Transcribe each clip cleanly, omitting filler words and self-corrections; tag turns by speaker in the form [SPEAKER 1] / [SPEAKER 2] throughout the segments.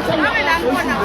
[SPEAKER 1] Kami lang po na.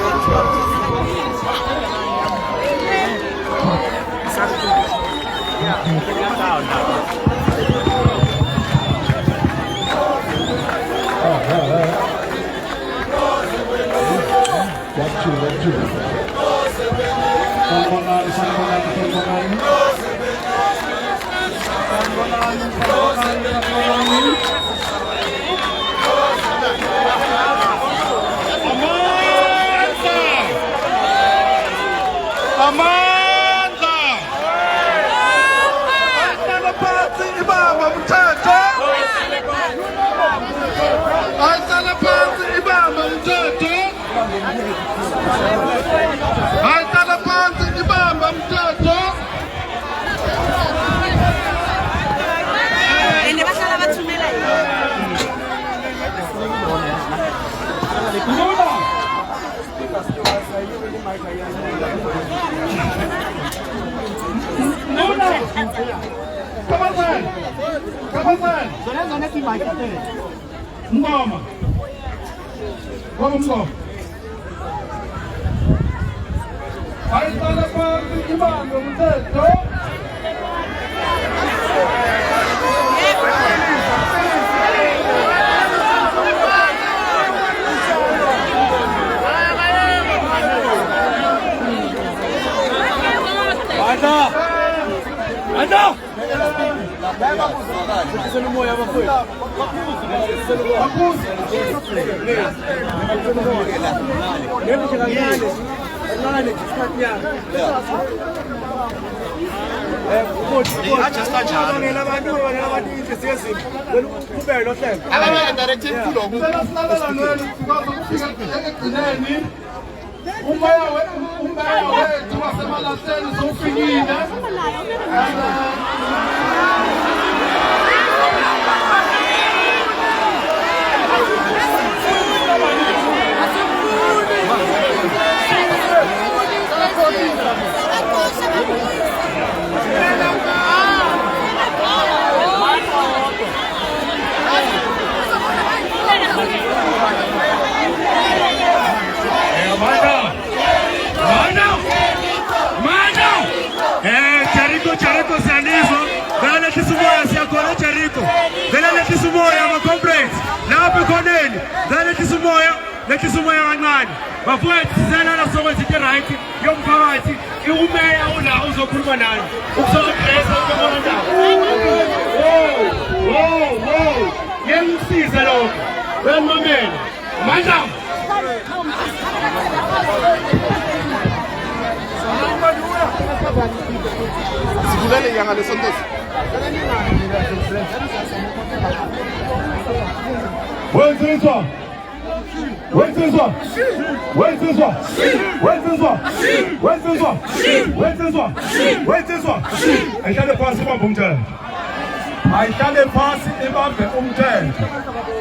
[SPEAKER 1] Ayihlale phasi ibambe umthetho.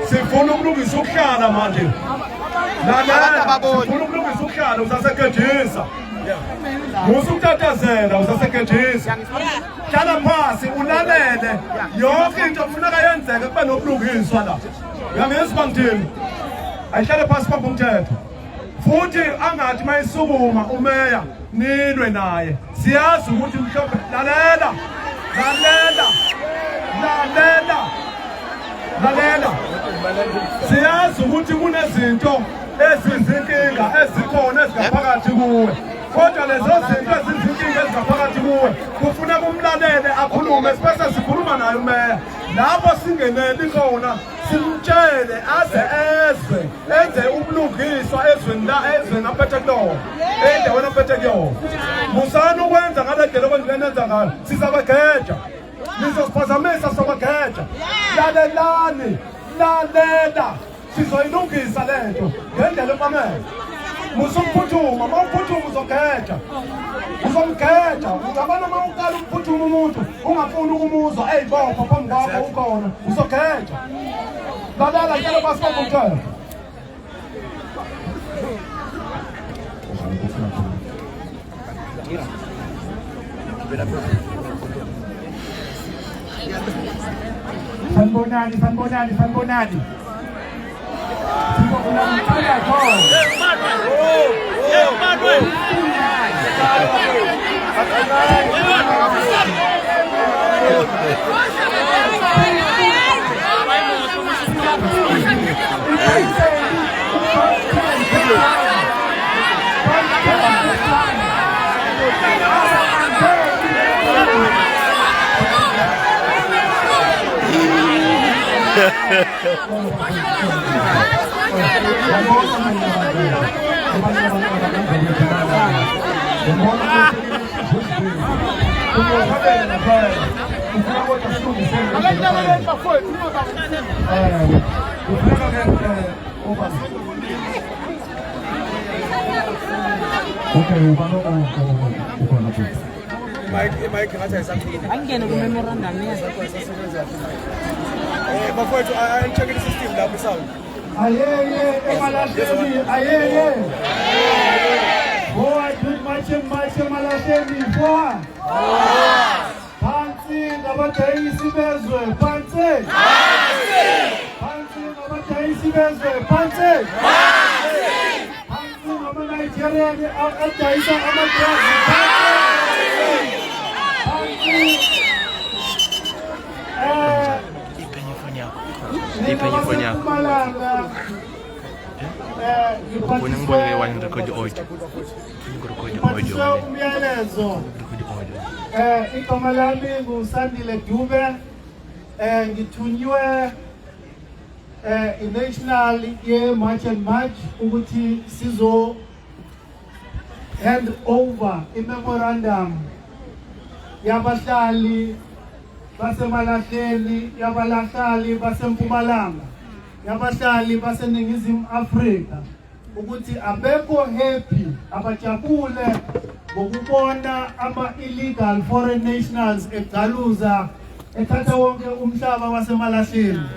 [SPEAKER 1] Sifuna ukulungisa ukuhlala manje. Lalela, sifuna ukulungisa ukuhlala usasekejisa. Musukutatazela usasekejisa. Hlala phasi ulalele yonke into kufuneka yenzeke kube nobulungiswa la. Uyangizwa ngithini? Ayihlale phasi ibambe umthetho. Futhi angathi mayisukuma umeya nilwe naye. Siyazi ukuthi mhlophe lalela. Siyazi ukuthi kunezinto ezizinkinga ezikhona ezingaphakathi kuwe. Kodwa lezo zinto ezizinkinga ezingaphakathi kuwe kufuna kumlalele akhulume sibese sikhuluma naye umeya. Lapho singeneli khona simtshele aze ezwe enze ubulungiswa ezweni aphethe kulona. Endaweni aphethe kuyona. Musana ukwenza ngale ndlela okwenza ngayo. Sizabageja. Nizosiphazamisa sobageja. Lalelani. Lalela. Sizoyilungisa lento ngendlela efanele. Musuphuthuma, mawuphuthuma uzogeja. Uzomgeja. Ungabana mawuqala ukuphuthuma umuntu ungafuni ukumuzwa eyibopha phambi kwakho ukhona. Uzogeja. Lalela ngeke basibophe umthetho. Sanbonani. Sibona mthanda khona.
[SPEAKER 2] Mike ngathi something.
[SPEAKER 3] Angene ku memorandum yes.
[SPEAKER 2] Bafowethu check the system lapho sound.
[SPEAKER 1] Ayeye emalasheni ayeye. Boy march emalasheni boy. Phansi ngabatayisi bezwe phansi. Phansi ngabatayisi bezwe phansi. Phansi ngama-Nigerian adayisa ama-drugs phansi. Igama lami nguSandile Dube, ngithunywe i-National ye-March and March ukuthi sizo hand over i-memorandum yabahlali basemalahleni, yabahlali baseMpumalanga, yabahlali baseNingizimu Afrika ukuthi abekho happy, abajabule ngokubona ama-illegal foreign nationals egaluza ethatha wonke umhlaba wasemalahleni.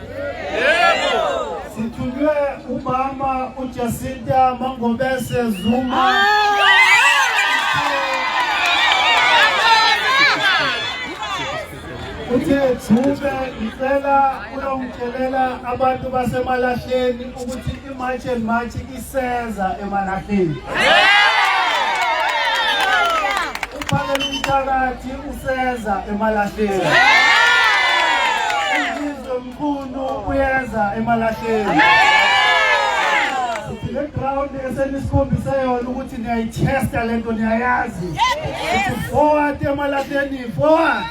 [SPEAKER 1] Sithunywe umama uJacinta Mangobese Zuma uthe Dube ngicela ulongitshelela abantu basemalahleni ukuthi i-March and March iseza emalahleni. Uphakela umthakathi useza emalahleni. Izwe mkhulu uyeza emalahleni. Sithi le ground esenisikhombise yona ukuthi niyayichesta lento niyayazi. Sithi forward emalahleni, forward.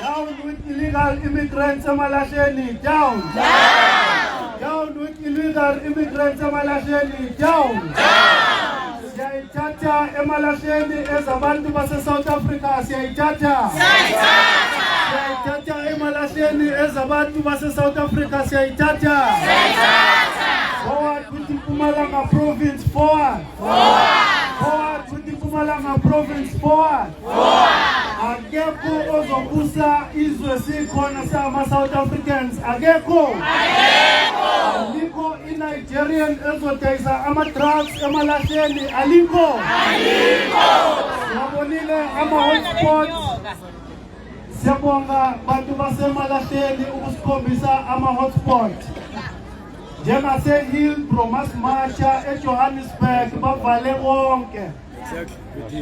[SPEAKER 1] Down with illegal immigrants emalahleni, down. Down with illegal immigrants emalahleni, down. Siyayithatha emalahleni ezabantu base-South Africa, siyayithatha. Siyayithatha emalahleni ezabantu base-South Africa, siyayithatha. Forward with the Mpumalanga province, forward. Forward with the Mpumalanga province, forward. Akekho ozobusa izwe sikhona sama-South Africans, akekho. Alikho i-Nigerian ezodayisa ama-drugs emalahleni, alikho. Siyabonile ama-hotspots. Siyabonga bantu basemalahleni ukusikhombisa ama-hotspot. Njengase-Hillbrow Masmacha eJohannesburg bavale wonke.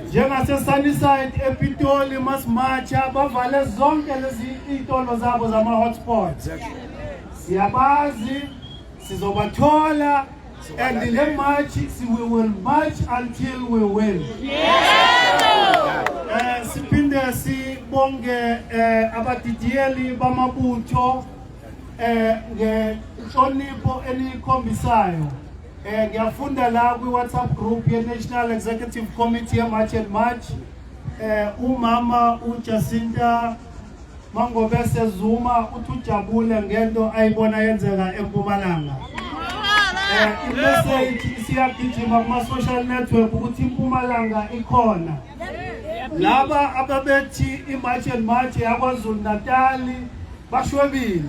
[SPEAKER 1] Njengase-Sunnyside ePitoli Masmacha bavale zonke lezi iy'tolo zabo zama-hotspots. Siyabazi, sizobathola, and le march we will march until we win. Siphinde sibonge abadidiyeli bamabutho ngenhlonipho eniyikhombisayo. Ngiyafunda la kwi-WhatsApp group ye-National Executive Committee ye-March and March. Umama uJacinta Mangobese Zuma uthi ujabule ngento ayibona yenzeka eMpumalanga. I-message siyagijima kuma-social network ukuthi iMpumalanga ikhona. Laba ababethi i-March and March yaKwaZulu Natali bashwebile.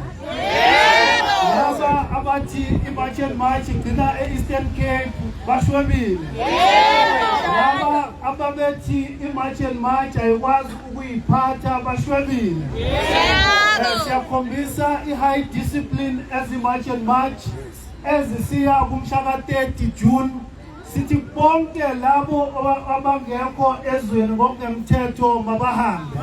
[SPEAKER 1] Laba abathi i-March and March igcina e-Eastern Cape bashwebile. Laba ababethi i-March and March ayikwazi ukuyiphatha bashwebile. Siyakhombisa i-high discipline ezi-March and March ezisiya kumshaka 30 June. Sithi bonke labo abangekho ezweni ngokungemthetho mabahambe.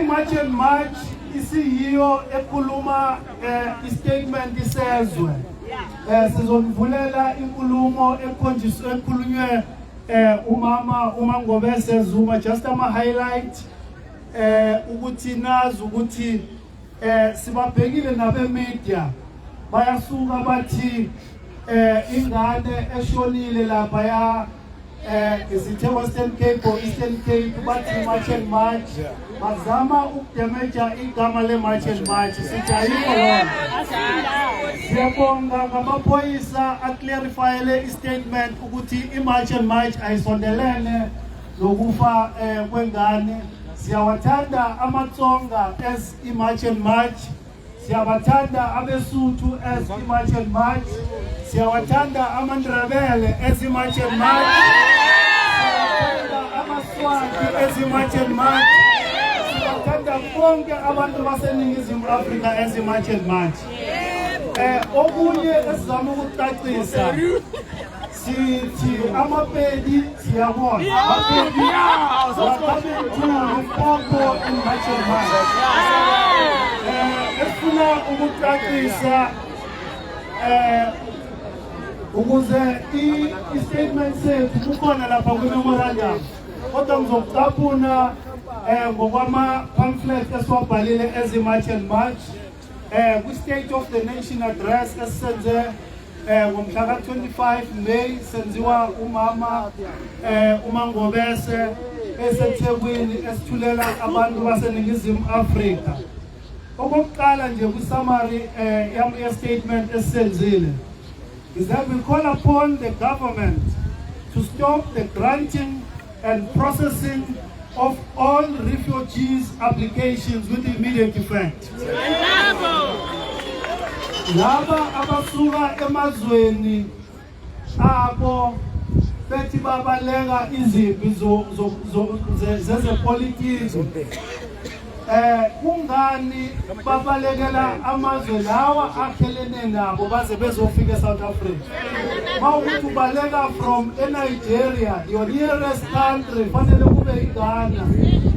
[SPEAKER 3] March and March isiyiyo ekhuluma istatement isezwe. Sizonivulela inkulumo ekhulunywe umama uMangobese Zuma, just ama highlight ukuthi nazi ukuthi sibabhekile nabe media bayasuka bathi ingane eshonile lapha ya isithe Western Cape or Eastern Cape bathi March and March bazama ukudamaja igama le March and March sithi ayikho lona. Siyabonga ngamaphoyisa aclarify le statement ukuthi iMarch and March ayisondelene lokufa kwengane. Siyawathanda amaTsonga as iMarch and March, siyawathanda abeSuthu as iMarch and March, siyawathanda amaNdebele as iMarch and March, siyawathanda amaSwati as iMarch and March, siyawathanda bonke abantu baseNingizimu Afrika as iMarch and March. Okunye esizama ukucacisa sithi amapedi siyabona amapedi ababentu in March and March. Esifuna ukucacisa ukuze i-statement sethu kukhona lapha kwi-memorandum kodwa ngizokucaphuna ngokwama-pamphlet esiwabhalile as i-March and March kwi-State of the Nation address esisenze ngomhla ka-25 May senziwa umama uMangobese eseThekwini esithulela abantu baseNingizimu Afrika. Okokuqala nje kwi-summary ye-statement esenzile is that we call upon the government to stop the granting and processing of all refugees applications with immediate effect. Laba abasuka emazweni abo bethi babaleka izimpi zezepolitiki kungani babalekela amazwe lawa akhelene nabo baze bezofika eSouth Africa. Mawukuthi ubaleka from eNigeria, your nearest country fanele kube iGhana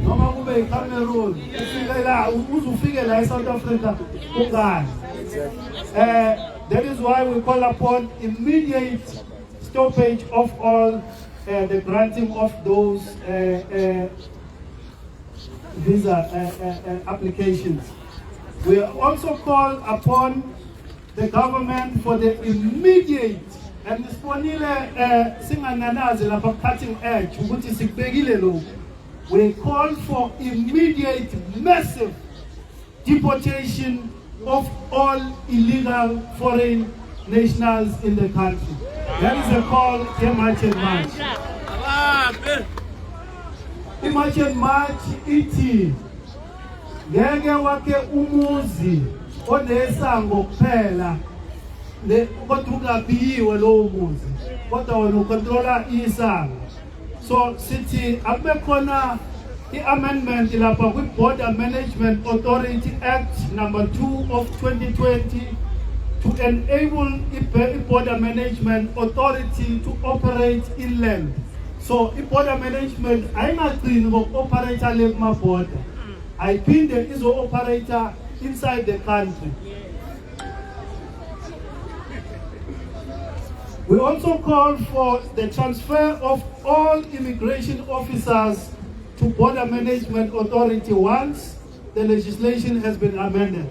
[SPEAKER 3] noma kube iCameroon, ufike la uzufike la eSouth Africa kungani? That is why we call upon immediate stoppage of all the granting of those visa applications. We also call upon the government for the immediate and disponile singananazi lapha cutting edge ukuthi sikubekile lokho. We call for immediate massive deportation of all illegal foreign nationals in the country. That is a call to March and March. March and March ithi ngeke wake umuzi onesango kuphela kodwa ungabiyiwe lowo muzi kodwa wena ucontrola isango. So sithi akube khona i-amendment lapha kwi-Border Management Authority Act number 2 of 2020 to enable i-Border Management Authority to operate inland. So i-border management ayingagcini ngoku-operator le kuma-border, ayiphinde izo-operator inside the country. We also call for the transfer of all immigration officers to Border Management Authority once the legislation has been amended.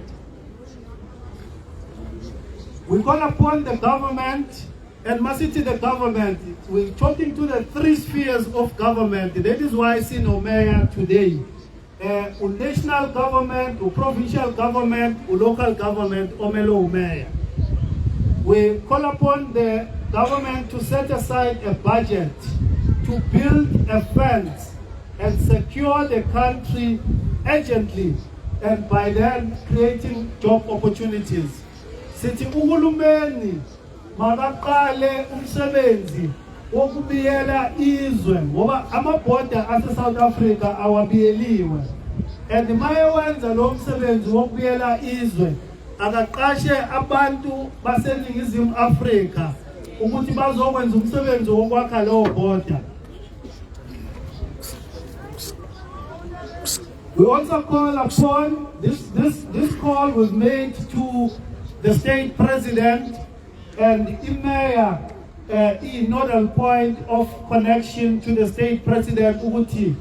[SPEAKER 3] We call upon the government, and Masiti the government, we're talking to the three spheres of government. That is why I see no mayor today. National government, provincial government, local government, omelo mayor. We call upon the government to set aside a budget to build a fence and secure the country urgently, and by then creating job opportunities. Sithi uhulumeni makaqale umsebenzi wokubiyela izwe ngoba amabhoda ase-South Africa awabiyeliwe, and mayewenza lo msebenzi wokubiyela izwe akaqashe abantu baseNingizimu Afrika ukuthi bazokwenza umsebenzi wokwakha lowo bhoda. We also call upon, this call was made to the state president and the mayor, a nodal point of connection to the state president ukuthi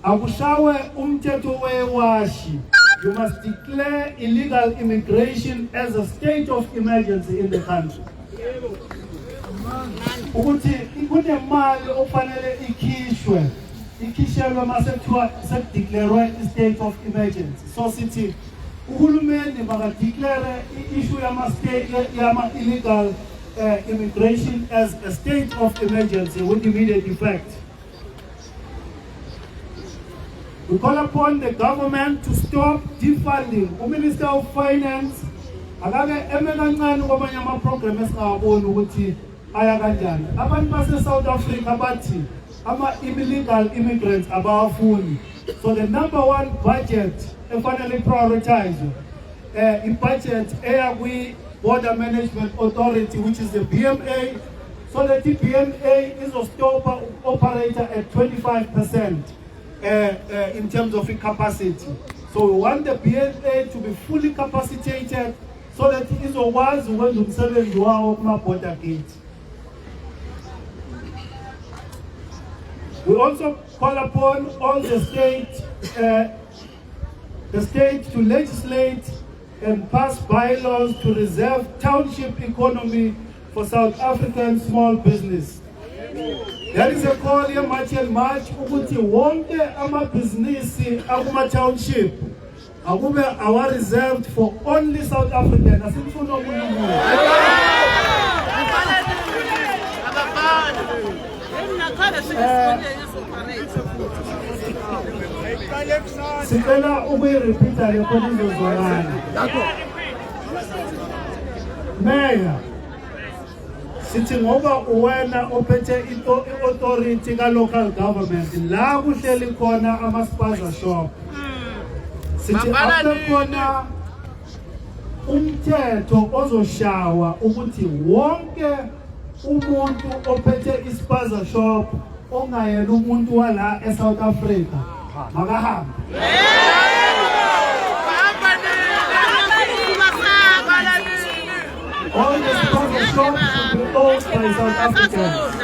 [SPEAKER 3] akushawe umthetho wewashi. You must declare illegal immigration as a state of emergency in the country. Ukuthi kunemali ofanele ikhishelwe masekuthiwa sekudeclarewe i-state of emergency. So sithi uhulumeni makadeclare i-issue yama-illegal immigration as a state of emergency with immediate effect. We call upon the government to stop defunding. The Minister of Finance, akake emekancane kwamanye ama-program esingawaboni ukuthi aya kanjani. Abantu base-South Africa bathi ama-illegal immigrants abawafuni. So the number one budget efanele prioritized, budget eya kwi-Border Management Authority, which is the BMA, so that the BMA is a stop operator at 25%. In terms of capacity. So we want the BMA to be fully capacitated so that it is a wise way to serve the border gate. We also call upon all the state to legislate and pass bylaws to reserve township economy for South African small business. There is a call here, March and March, ukuthi wonke amabhizinisi akuma township akube are reserved for only South African. Asimfuna omunye umuntu. Sicela ukuyirepeata le khona izozwakala. Mayor, sithi ngoba uwena ophethe i-authority ka-local government la kuhleli khona ama-spaza shop, sithi asekhona umthetho ozoshawa ukuthi wonke umuntu ophethe i-spaza shop ongayena umuntu wala e-South Africa makahambe. All the spaza shops should be owned by South Africans.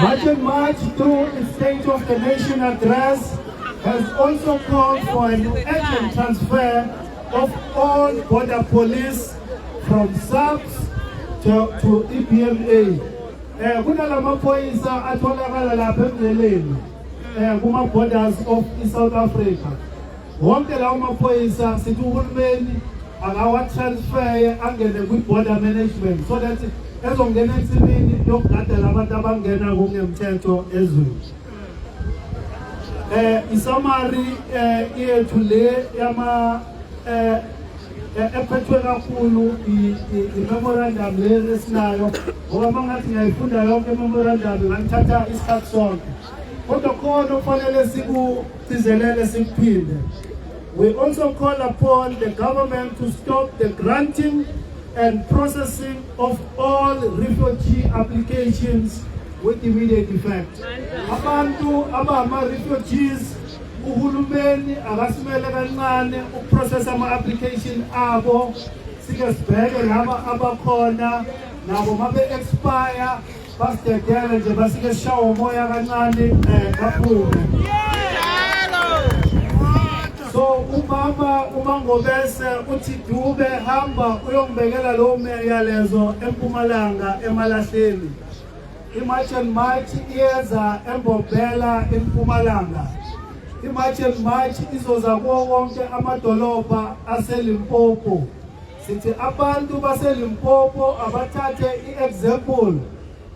[SPEAKER 3] March and March, through its State of the Nation address, has also called for an urgent transfer of all border police from SAPS to EPMA. Kunalamapoyisa atholakala lapha emveleni kuma borders of South Africa. Wonke lawo mapoyisa sithi uhulumeni akawa transfer angene kwi-border management so that ezongena ensimini yokugadela abantu abangena ngokungemthetho ezweni. Isamari yethu le yama ephethwe kakhulu i-memorandum le esinayo ngoba mangathi ngiyayifunda yonke i-memorandum ngangithatha isikhathi sonke kodwa khona kufanele sikugcizelele sikuphinde. We also call upon the government to stop the granting and processing of all refugee applications with immediate effect. Abantu abama-refugees, uhulumeni akasimele kancane ukuprocess ama-application abo, sike sibheke laba abakhona nabo mabe-expire basidedele nje basike sishawe umoya kancane baphume. So uma ngobese uthi Dube hamba uyongibekela lo myalezo eMpumalanga eMalahleni. I-March and March iyeza eMbombela eMpumalanga. I-March and March izoza kuwo wonke amadolobha aseLimpopo. Sithi abantu baseLimpopo abathathe i-example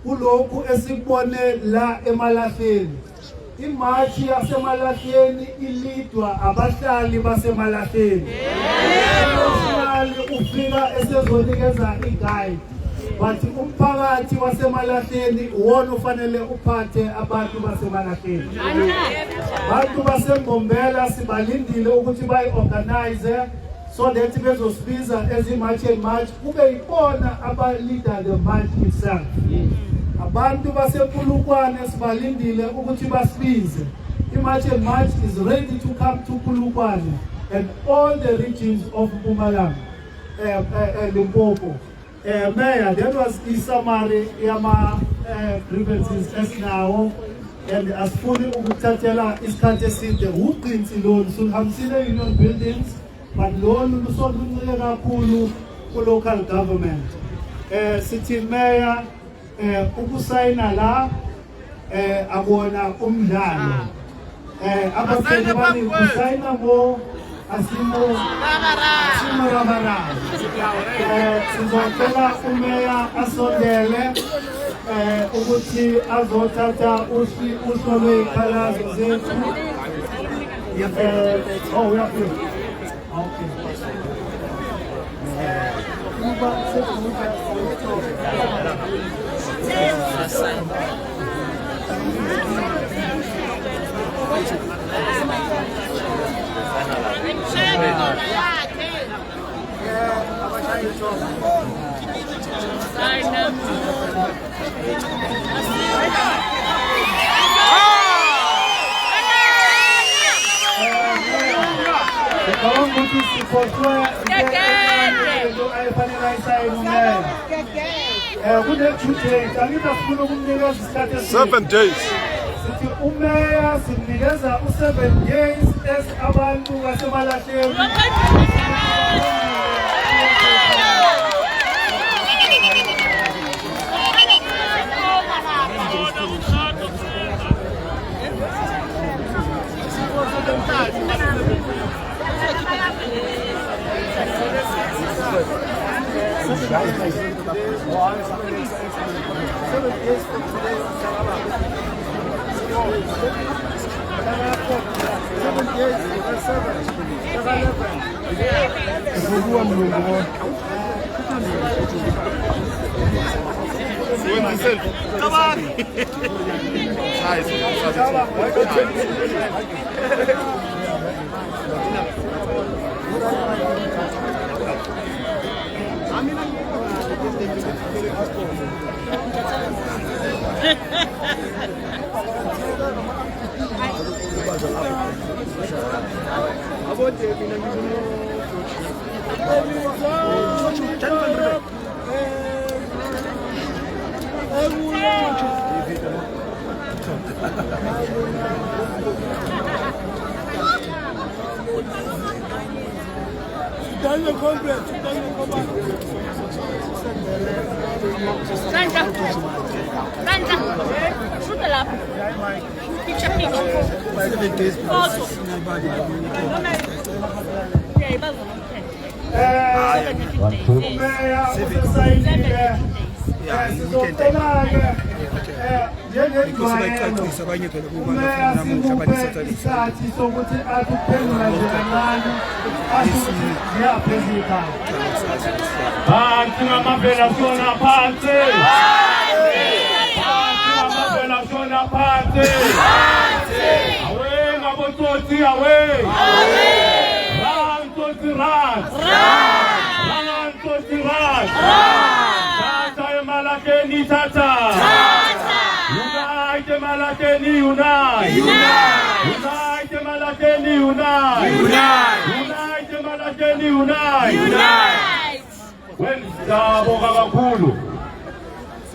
[SPEAKER 3] kulokhu esikubone la eMalahleni. Imachi yaseMalahleni ilidwa abahlali baseMalahleni. Uhlali ufika esezonikeza i-guide. But umphakathi waseMalahleni uwona ufanele uphathe abantu baseMalahleni. Abantu baseMbombela sibalindile ukuthi bayi-organize so that bezosibiza ezi-March and March kube yibona aba-leader the march itself. Abantu basePulukwane sibalindile ukuthi basibize Imagine March is ready to come to Polokwane and all the regions of Mpumalanga, Limpopo. Mayor, that was the summary of grievances as now, and as fully ukuthathela isikhathi eside uqinsi loan sulhambisile union buildings, but loan lusokuncike kakhulu ku local government. City mayor ukusayina la akona umdlalo. Abafana bani kusayina mo asimo rabara. Sizocela umeya asondele ukuthi azothatha uhlolo lwezikhalazo zethu. Oh, we are good. Okay.
[SPEAKER 2] Seven days.
[SPEAKER 3] Umeya sinikeza 7 days as abantu basemalahleni.
[SPEAKER 2] Come on.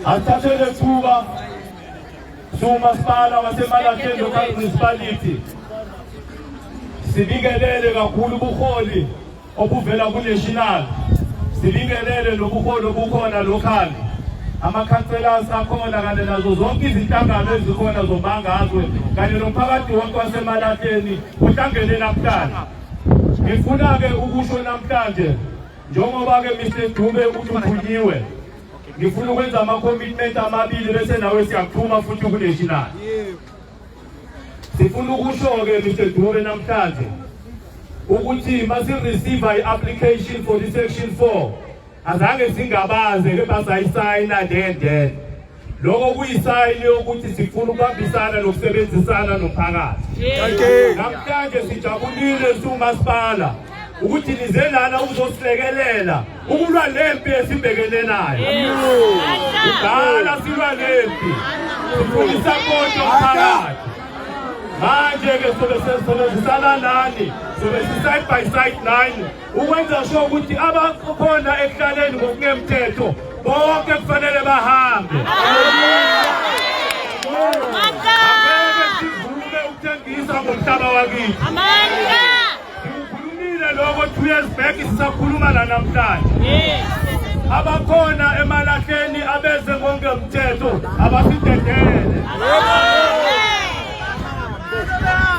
[SPEAKER 1] Athathele thuba sumasipala waseMalahleni local municipality sibingelele kakhulu ubuholi obuvela ku-national, sibingelele lobuholi obukhona local, ama-councillors akhona kanye nazo zonke izinhlangano ezikhona zombangazwe kanye nomphakathi wonke waseMalahleni uhlangene namhlanje. Ngifuna-ke ukusho namhlanje njengoba-ke Mr. Dube ukuthi uphunyiwe, ngifuna ukwenza ama-commitment amabili bese nawe siyakuthuma futhi ku-national. Sifuna ukusho-ke Mr. Dube namhlanje ukuthi masi-receive i-application for the section 4 azange singabaze-ke bazayisayina then lokho kuyisayini yokuthi sifuna ukubambisana nokusebenzisana nomphakathi. Namhlanje sijabulile sumasipala ukuthi nize lana uzosilekelela ukulwa lempi esibhekelelayo. Kudala silwa lempi, sifuna isapoti yomphakathi. manje ke sobesebenzisana nani sobe side by side nani ukwenza sure ukuthi abakhona ekuhlaleni ngokungemthetho bonke kufanele bahambe sivume ukuthengisa ngomhlaba wakithi sikhulumile lokho 2 years back sisakhuluma la namhlanje abakhona emalahleni abeze ngokungemthetho abasidedele.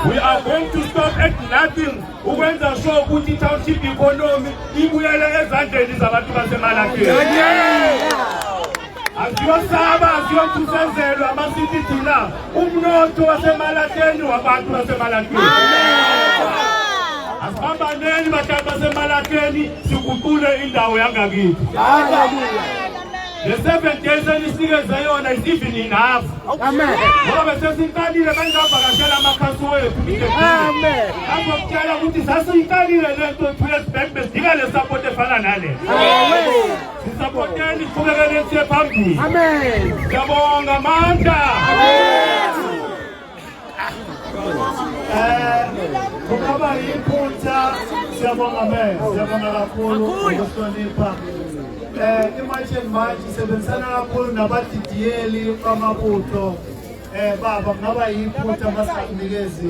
[SPEAKER 1] We are going to stop at nothing ukwenza sure ukuthi township economy ibuyele ezandleni zabantu basemalahleni. Asiyosaba asiyothusezelwa amasithi thina umnotho wasemalahleni wabantu basemalahleni. Asihambaneni bahlali basemalahleni siguqule indawo yangakithi. The 7 days enisikeze yona is even enough. Amen. Ngoba sesiqalile bengavakashela amakhaso wethu. Amen. Angokutshela ukuthi sasiyiqalile lento 2 years back besidinga le support efana nale. Amen. Sisupporteni siqhubekele siye phambili. Amen. Ngiyabonga amandla.
[SPEAKER 3] Kungaba yiphutha siyabonga siyabonga kakhulu ukuhlonipha. Imagine manje sebenzisana kakhulu nabadidiyeli bamabutho baba kungaba yiphutha masikunikezi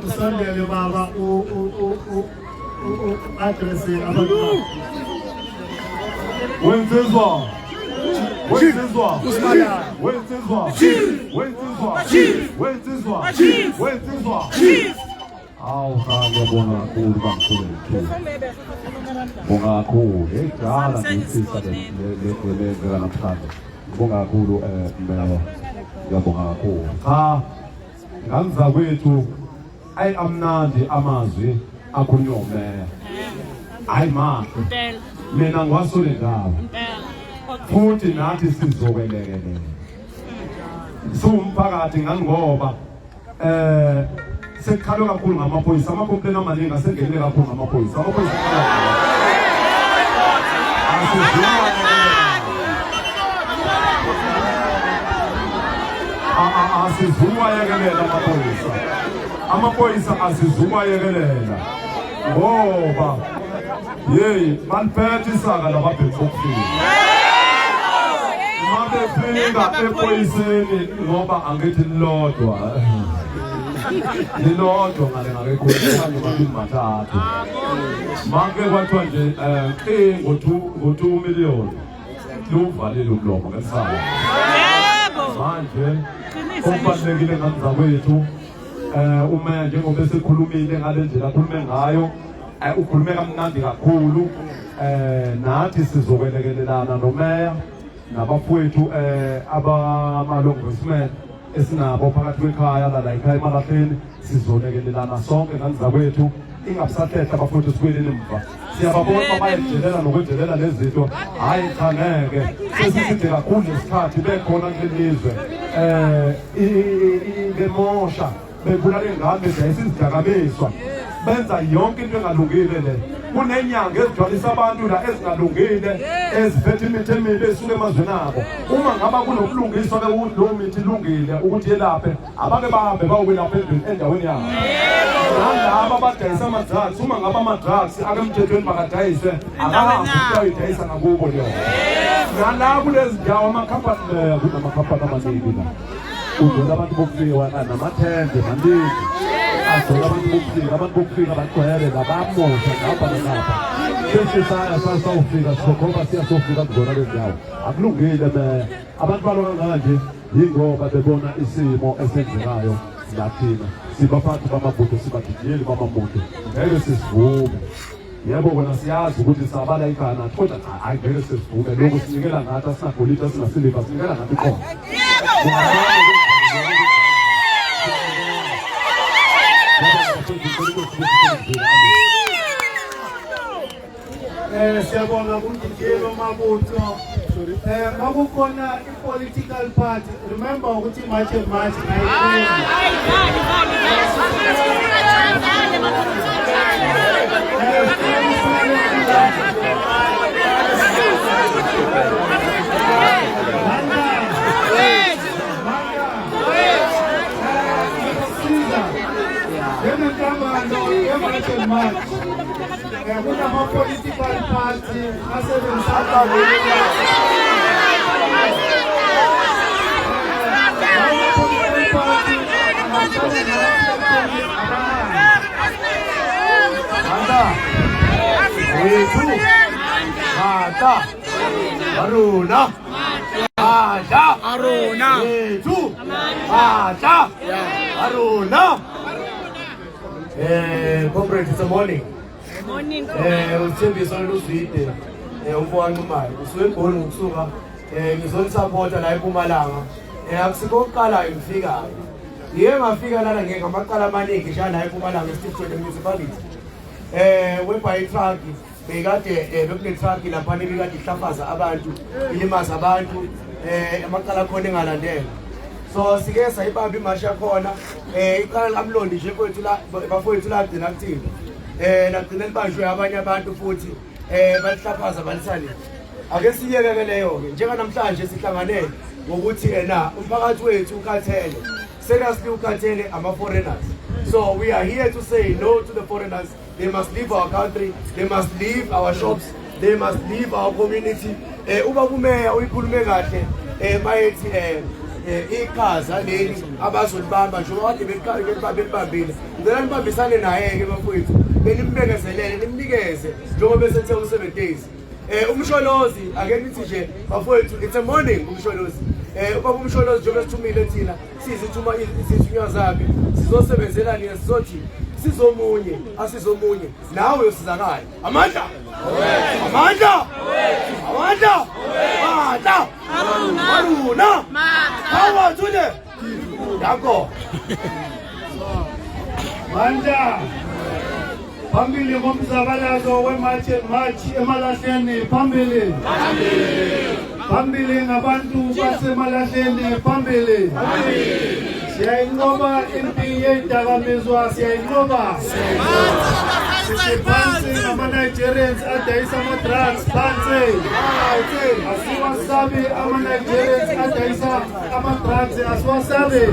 [SPEAKER 3] usondele baba address abantu
[SPEAKER 1] Wenzizwa
[SPEAKER 4] Awu ngiyabonga kakhulu bamkhulu. Bonga kakhulu edala ngitsisa le namhlanje. Bonga kakhulu ngiyabonga kakhulu. Cha ngamza kwethu amnandi amazwi akhulunywa umeya. Hayi mahle. Mina ngwasole ndawo. Futhi nathi sizobelekelela. Sumphakathi ngangoba sekhalwe kakhulu ngamaphoyisa amakompleni amaningi asengenele kakhulu ngamaphoyisa asizuwayekelela amaphoyisa asizuwayekelela ngoba yeyi maliphethe isaka lababhekokufika mabefika ephoyiseni ngoba angithi lilodwa lilodwa ngale ngakekhona mabili mathathu manje kwathiwa nje ngo2 million luvalile umlomo ngesala manje okubalulekile ngamza kwethu uma njengoba esikhulumile ngale ndlela akhulume ngayo ukhulume kamnandi kakhulu nathi sizokwelekelelana nomeya nabafowethu abama-longvestment esinabo phakathi kwekhaya la ekhaya emalahleni sizolekelelana sonke ngamza kwethu ingabusahlehla abafowethu sikweleni emva siyababona babayejelela nokwenjelela lezi zinto hhayi cha ngeke sesiside kakhulu nesikhathi bekhona ngelizwe ngemosha bebulala ingane ziyayisizidakamizwa benza yonke into engalungile le kunenyanga ezigcwalisa abantu la ezingalungile eziphethe imithi emibi esuke emazweni abo uma ngaba kunobulungiswa lo mithi ilungile ukuthi yelaphe abake bahambe bayokwelapha endaweni yabo nalaba abadayisa ama-drugs uma ngaba ama-drugs akemthethweni bakadayise akahambe uyayidayisa ngakubo leyo nala kulezi ndawo amakhampani kunamakhampani amaningi la udlela abantu bokufika namathende maningi azola abantu bokufika bagcwele labamosha ngapha nangapha sesisaya sasawufika sizokhomba siyasofika kuzona lezi ndawo akulungile abantu balo kanganje yingoba bebona isimo esenzekayo lathina sibaphathi bamabutho sibadidiyeli bamabutho ngeke sisivume yebo wena siyazi ukuthi sabala ikhana kodwa hayi ngeke sisivume lokho sinikela ngathi asinagolide asinasiliva sinikela ngathi khona
[SPEAKER 3] siyabonga kudidiyelo mabutho makukhona i-political party remember ukuthi imatch much. Political party
[SPEAKER 5] Comrade, it's a morning. Uthembisa luswide umfowami uMayi usuke egoli ngokusuka ngizonisupporta la eMpumalanga akusikho oqala ngifikayo yiye ngafika lana ngamaqala amaningi njalo la eMpumalanga eSteve Municipality webhayi truck bekade bekune truck lapha nebikade ihlafaza abantu ilimaza abantu amaqala khona engalandela so sike sayibamba imashi yakhona iqala lamlondi nje kwethu la bafowethu la gcina kuthini nagcina libanjwe abanye abantu futhi balihlaphaza balisane ake siyeke leyo ke njenga namhlanje sihlanganele ngokuthi umphakathi wethu ukhathele seriously ukhathele ama foreigners so we are here to say no to the foreigners. They must leave our country, they must leave our shops, they must leave our community. Uba kumeya uyikhulume kahle bayethi ikhaza leli abazolibamba nje kade belibambile ngicela nibambisane naye ke bafowethu benimbekezelele nimnikeze njengoba besethe u7 days umsholozi ake nithi nje bafowethu it's a morning umsholozi ubaba umsholozi njengoba sithumile thina sizithuma izithunywa zakhe sizosebenzela nina sizothi sizomunye asizomunye nawe uyosizakala amandla amandla amandla amandla Aruna hawa tule yako
[SPEAKER 3] manja phambili ngomzabalazo wemarch eMalahleni phambili ngabantu baseMalahleni phambili siyayinqoba impi yedakamizwa siyayinqoba siphansi ama-Nigerians adayisa ama-drugs phansi asiwasabi ama-Nigerians adayisa ama-drugs asiwasabi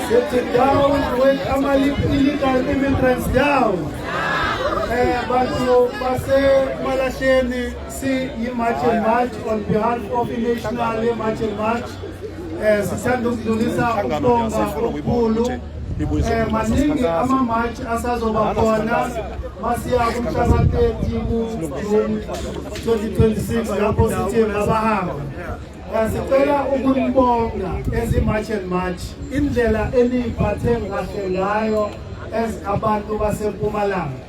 [SPEAKER 3] sithi down with ama-illegal immigrants down bantu baseMalahleni siyi-march and march on behalf of i-national march and march sithanda ukudlulisa ukubonga okukhulu maningi ama-march asazoba khona masiya kumhlaka 30 kuJune 2026 lapho sithe ngabahamba sicela ukunibonga ezi-march and march indlela eniyiphathe kahle ngayo abantu baseMpumalanga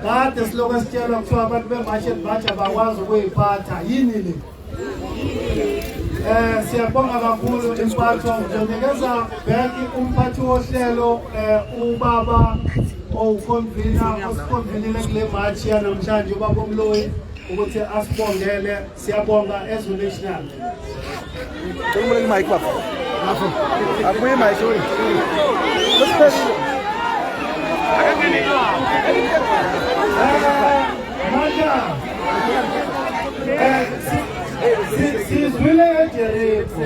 [SPEAKER 3] kade silokhu esitshelwa kuthiwa abantu be-march and march abakwazi ukuyiphatha yini le siyabonga kakhulu impatho ngizonikeza back umphathi wohlelo ubaba osikonvenile kule march yanamhlanje ubaba uMloyi ukuthi asibongele siyabonga as national
[SPEAKER 2] Kumule mic baba. Abuye mic sorry.
[SPEAKER 3] Sizwile eJericho.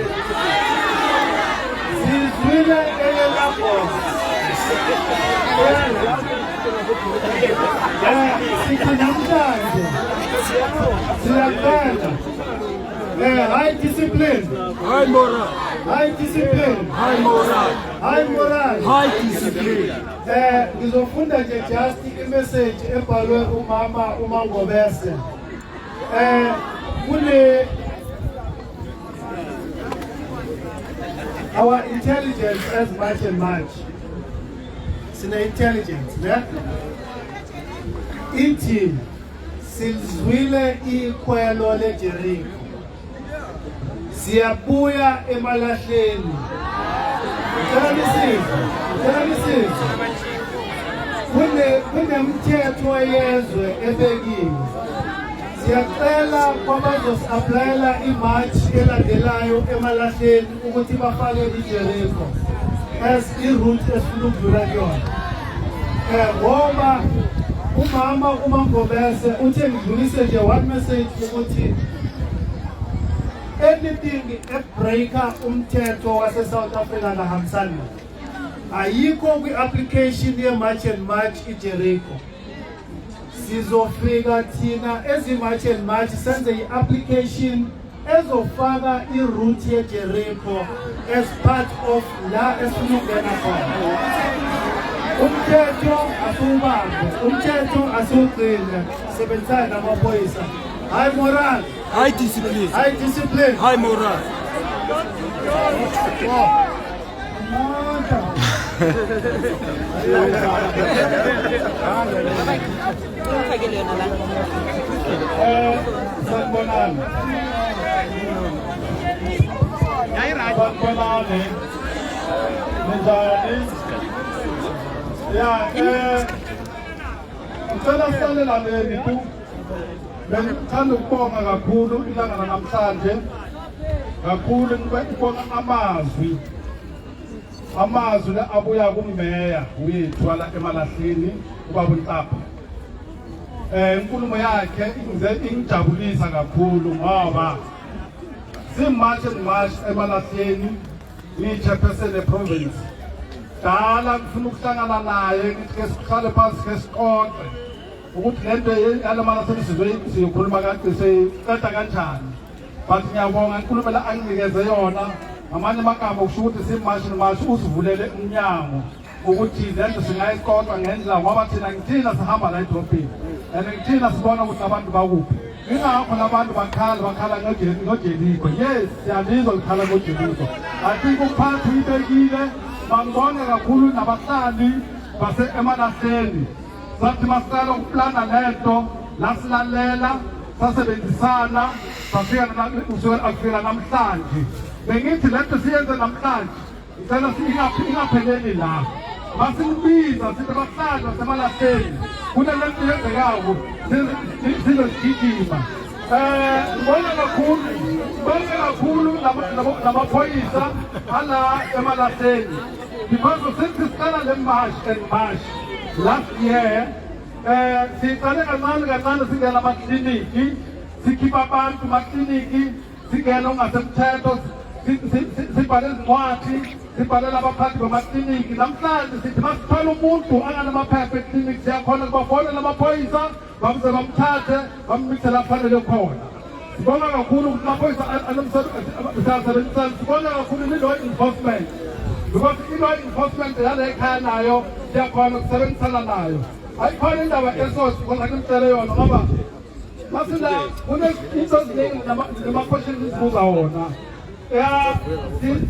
[SPEAKER 3] Sizwile eLagos. Namhlanje siyaqala. High discipline.
[SPEAKER 2] High moral.
[SPEAKER 3] High discipline.
[SPEAKER 2] High moral.
[SPEAKER 3] High moral.
[SPEAKER 2] High discipline.
[SPEAKER 3] Ngizofunda nje just i-message ebhalwe umama uMangobese. Our intelligence as much and much. Sina intelligence, ne? Ithi silizwile ikhwelo leJericho. Siyabuya eMalahleni. Kunemthetho yezwe ebekiwe. Siyacela kwabazos-applyela i-march elandelayo eMalahleni ukuthi bafake iJericho as i-route esifuna ukudlula kuyona. Ngoba umama uMangobese uthe ngidlulise nje one message ukuthi anything ebreaka umthetho wase-South Africa kahambisani. ayikho kwi-application ye-March and March iJericho. Sizofika thina ezi-March and March senze i-application ezofaka i-route yeJericho as part of la esifuna ukungena khona. Umthetho asiwubambe, umthetho asiwugcine, sebenzisana namaphoyisa. High moral,
[SPEAKER 2] High discipline.
[SPEAKER 3] high discipline.
[SPEAKER 2] High moral.
[SPEAKER 4] Ngicela silaleleni tu. Bengithanda ukubonga kakhulu ilanga namhlanje. Kakhulu ngibonga amazwi la abuya kummeya wethu ala eMalahleni ubaba uNhlapha. Inkulumo yakhe ingijabulisa kakhulu ngoba simarch eMalahleni ni-chairperson province. Dala ngifuna ukuhlangana naye ngithi ke sihlale phansi ke siqoqe ukuthi lento yalaMalahleni sizoyikhuluma kanti siqeda kanjani. But ngiyabonga inkulumo la anginikeze yona. Amanye amagama ukusho ukuthi simarch usivulele umnyango ukuthi lento singayiqoqa ngendlela ngoba thina sihamba la edrobheni and thina sibona ukuthi abantu bakuphi. Ingakho labantu bakhala ngoJericho. Yes, siyalizwa ukukhala ngoJericho. Athi kuphathi uyibekile bangibona kakhulu nabahlali base eMalahleni. Sathi masicala ukuplana lento lasilalela sasebenzisana safika namhlanje. Bengithi lento siyenze namhlanje ngicela ingapheleli la. Basibiza sithi bahlali baseMalahleni kunalento yenzekako sizogijima. Ngibona kakhulu namaphoyisa ala eMalahleni because since siqala le march and march last year siqale kancane singena amakliniki sikhipha abantu makliniki singena ongasemthetho sibhale izincwadi sibhalela abaphathi bamakliniki. Namhlanje sithi masithola umuntu anganamaphepha ekliniki siyakhona ukubafonela amaphoyisa bamze bamthathe bambikise la kufanele khona. Sibonga kakhulu ukuthi amaphoyisa siyasebenzisana. Sibonga kakhulu i-law enforcement because i-law enforcement yala ekhaya nayo siyakhona ukusebenzisana nayo. Ayikhona indaba esosi khona ngimtshele yona ngoba masila kunezinto eziningi nama-questions esibuza wona.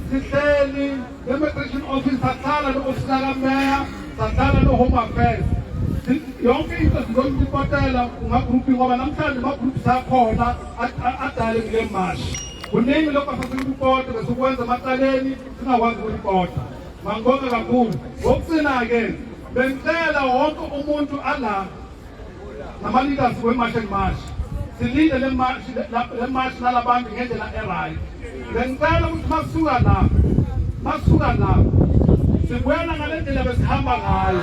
[SPEAKER 4] Sihleli immigration office sahlala no-ofisa kameya sahlala no-home affairs. Yonke into sizoyipotela ungagroupi ngoba namhlanje amagroupi sakhona adale kule mashi. Kuningi lokho sasikupota besikwenza emacaleni singakwazi ukulipota. Mangibonge kakhulu. Ngokusina-ke bengicela wonke umuntu ala nama-leaders we-march and march silinde le march nalabantu ngendlela e-right. Bengicela ukuthi masuka la sibuyela ngale ndlela besihamba ngayo.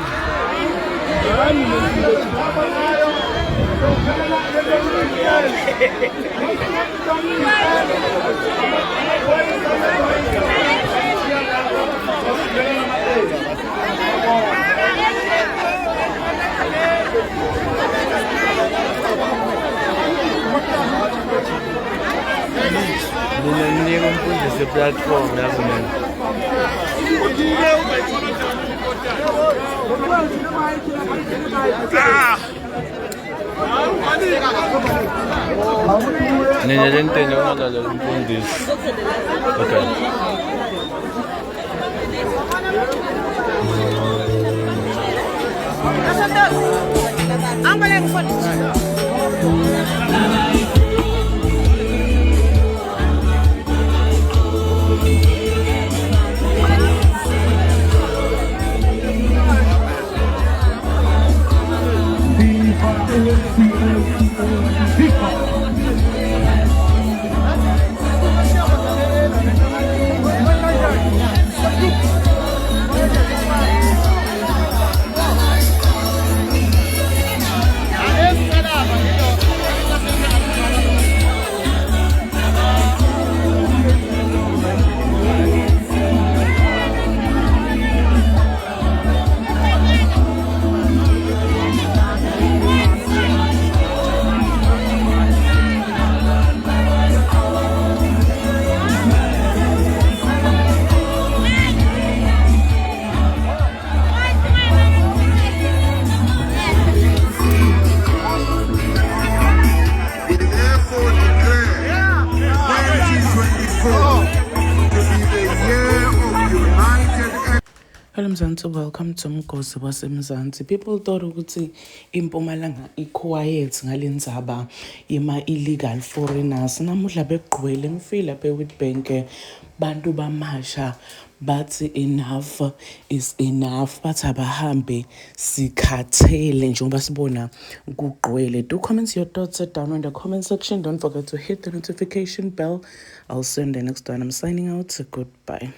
[SPEAKER 6] Nininga umfundisi platform yakho mina. Nene lento ngiyongala umfundisi. Okay.
[SPEAKER 7] Hello Mzansi, welcome to Mgosi waseMzansi. People thought ukuthi iMpumalanga i-quiet ngalendzaba yema illegal foreigners. Namuhla begqwele ngifila phe Witbank bantu bamasha bathi enough is enough. Bathi abahambe sikhathele njengoba sibona kugqwele. Do comment your thoughts down in the comment section. Don't forget to hit the notification bell. I'll see you in the next one. I'm signing out. Goodbye.